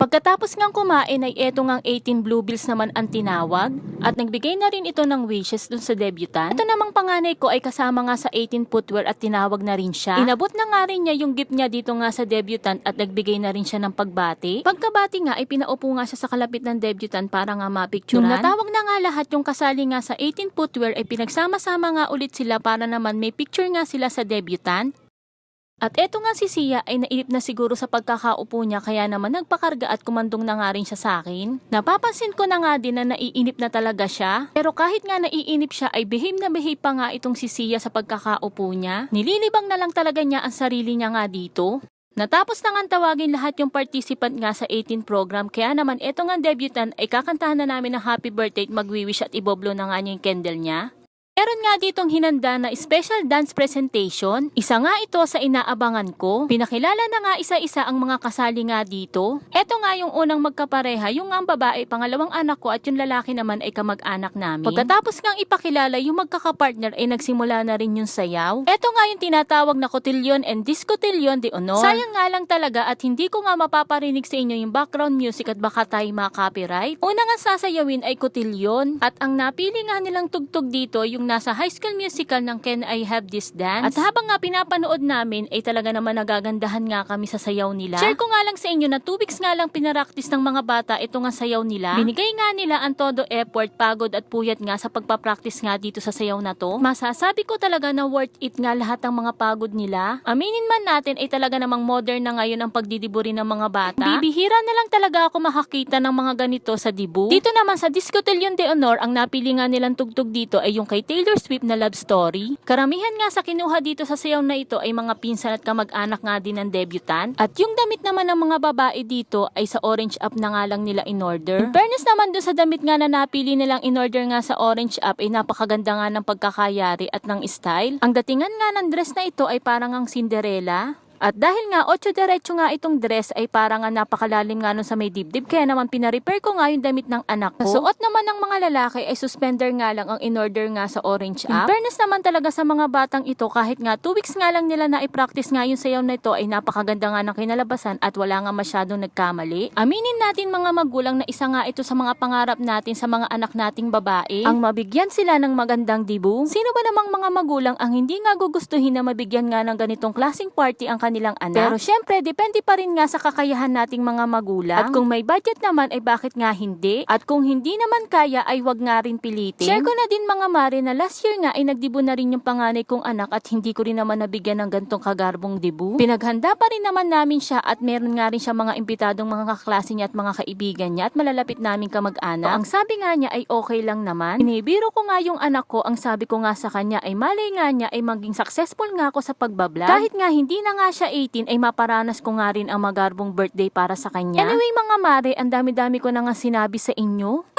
Pagkatapos ngang kumain ay eto ngang 18 bluebills naman ang tinawag at nagbigay na rin ito ng wishes dun sa debutant. Ito namang panganay ko ay kasama nga sa 18 footwear at tinawag na rin siya. Inabot na nga rin niya yung gift niya dito nga sa debutant at nagbigay na rin siya ng pagbati. Pagkabati nga ay pinaupo nga siya sa kalapit ng debutant para nga mapicturan. Nung natawag na nga lahat yung kasali nga sa 18 footwear ay pinagsama-sama nga ulit sila para naman may picture nga sila sa debutant. At eto nga si Sia ay nainip na siguro sa pagkakaupo niya kaya naman nagpakarga at kumandong na nga rin siya sa akin. Napapansin ko na nga din na naiinip na talaga siya. Pero kahit nga naiinip siya ay behave na behave pa nga itong si Sia sa pagkakaupo niya. Nililibang na lang talaga niya ang sarili niya nga dito. Natapos na nga tawagin lahat yung participant nga sa 18 program kaya naman eto nga debutant ay kakantahan na namin ng happy birthday at magwiwish at iboblo na nga niya yung candle niya. Meron nga ditong hinanda na special dance presentation. Isa nga ito sa inaabangan ko. Pinakilala na nga isa-isa ang mga kasali nga dito. Eto nga yung unang magkapareha, yung nga ang babae, pangalawang anak ko at yung lalaki naman ay kamag-anak namin. Pagkatapos ngang ipakilala yung magkakapartner ay nagsimula na rin yung sayaw. Eto nga yung tinatawag na cotillion and discotillion de honor. Sayang nga lang talaga at hindi ko nga mapaparinig sa inyo yung background music at baka tayo ma-copyright. Una nga sasayawin ay cotillion at ang napili nga nilang tugtog dito yung nasa High School Musical ng Can I Have This Dance. At habang nga pinapanood namin ay talaga naman nagagandahan nga kami sa sayaw nila. Share ko nga lang sa inyo na 2 weeks nga lang pinaraktis ng mga bata ito nga sayaw nila. Binigay nga nila ang todo effort, pagod at puyat nga sa pagpapraktis nga dito sa sayaw na to. Masasabi ko talaga na worth it nga lahat ng mga pagod nila. Aminin man natin ay talaga namang modern na ngayon ang pagdidiburi ng mga bata. Bibihira na lang talaga ako makakita ng mga ganito sa dibu. Dito naman sa Discotillion de Honor, ang napili nga nilang tugtog dito ay yung kay Taylor Swift na love story. Karamihan nga sa kinuha dito sa sayaw na ito ay mga pinsan at kamag-anak nga din ng debutant. At yung damit naman ng mga babae dito ay sa orange up na nga lang nila in order. In fairness naman doon sa damit nga na napili nilang in order nga sa orange up ay napakaganda nga ng pagkakayari at ng style. Ang datingan nga ng dress na ito ay parang ang Cinderella. At dahil nga 8 diretso nga itong dress ay parang nga napakalalim nga nun sa may dibdib kaya naman pina-repair ko nga yung damit ng anak ko. Suot naman ng mga lalaki ay suspender nga lang ang in-order nga sa orange up. In fairness naman talaga sa mga batang ito kahit nga 2 weeks nga lang nila na i-practice nga yung sayaw na ito ay napakaganda nga ng kinalabasan at wala nga masyadong nagkamali. Aminin natin mga magulang na isa nga ito sa mga pangarap natin sa mga anak nating babae ang mabigyan sila ng magandang dibu. Sino ba namang mga magulang ang hindi nga gugustuhin na mabigyan nga ng ganitong klaseng party ang kanilang anak. Pero syempre, depende pa rin nga sa kakayahan nating mga magulang. At kung may budget naman ay bakit nga hindi? At kung hindi naman kaya ay wag nga rin pilitin. Share ko na din mga mare na last year nga ay nagdibu na rin yung panganay kong anak at hindi ko rin naman nabigyan ng gantong kagarbong dibu. Pinaghanda pa rin naman namin siya at meron nga rin siya mga imbitadong mga kaklase niya at mga kaibigan niya at malalapit naming kamag-anak. Ang sabi nga niya ay okay lang naman. Inibiro ko nga yung anak ko, ang sabi ko nga sa kanya ay malay nga niya ay maging successful nga ako sa pagbablog. Kahit nga hindi na nga siya 18 ay maparanas ko nga rin ang magarbong birthday para sa kanya. Anyway mga mare, ang dami-dami ko na nga sinabi sa inyo.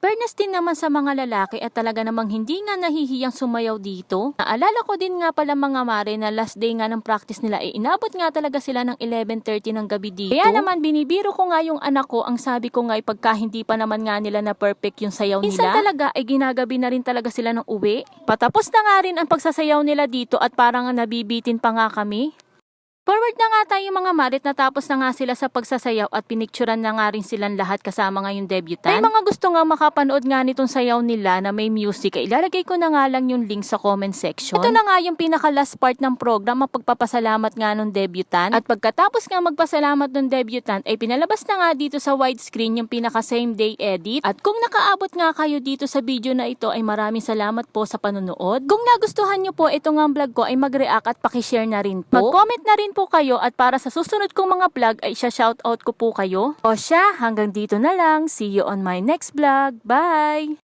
Fairness din naman sa mga lalaki at talaga namang hindi nga nahihiyang sumayaw dito. Naalala ko din nga pala mga mare na last day nga ng practice nila ay inabot nga talaga sila ng 11:30 ng gabi dito. Kaya naman binibiro ko nga yung anak ko, ang sabi ko nga ay pagka hindi pa naman nga nila na perfect yung sayaw nila. Minsan talaga ay ginagabi na rin talaga sila ng uwi. Patapos na nga rin ang pagsasayaw nila dito at parang nabibitin pa nga kami. Forward na nga tayo mga marit, natapos na nga sila sa pagsasayaw at pinicturan na nga rin silang lahat kasama nga yung debutant. May mga gusto nga makapanood nga nitong sayaw nila na may music, ay ilalagay ko na nga lang yung link sa comment section. Ito na nga yung pinaka last part ng program, ang pagpapasalamat nga nung debutant. At pagkatapos nga magpasalamat nung debutant, ay pinalabas na nga dito sa widescreen yung pinaka same day edit. At kung nakaabot nga kayo dito sa video na ito, ay maraming salamat po sa panonood. Kung nagustuhan nyo po itong vlog ko, ay mag-react at pakishare na rin po. Mag-comment na rin po kayo at para sa susunod kong mga vlog ay shoutout ko po kayo. O siya, hanggang dito na lang. See you on my next vlog. Bye!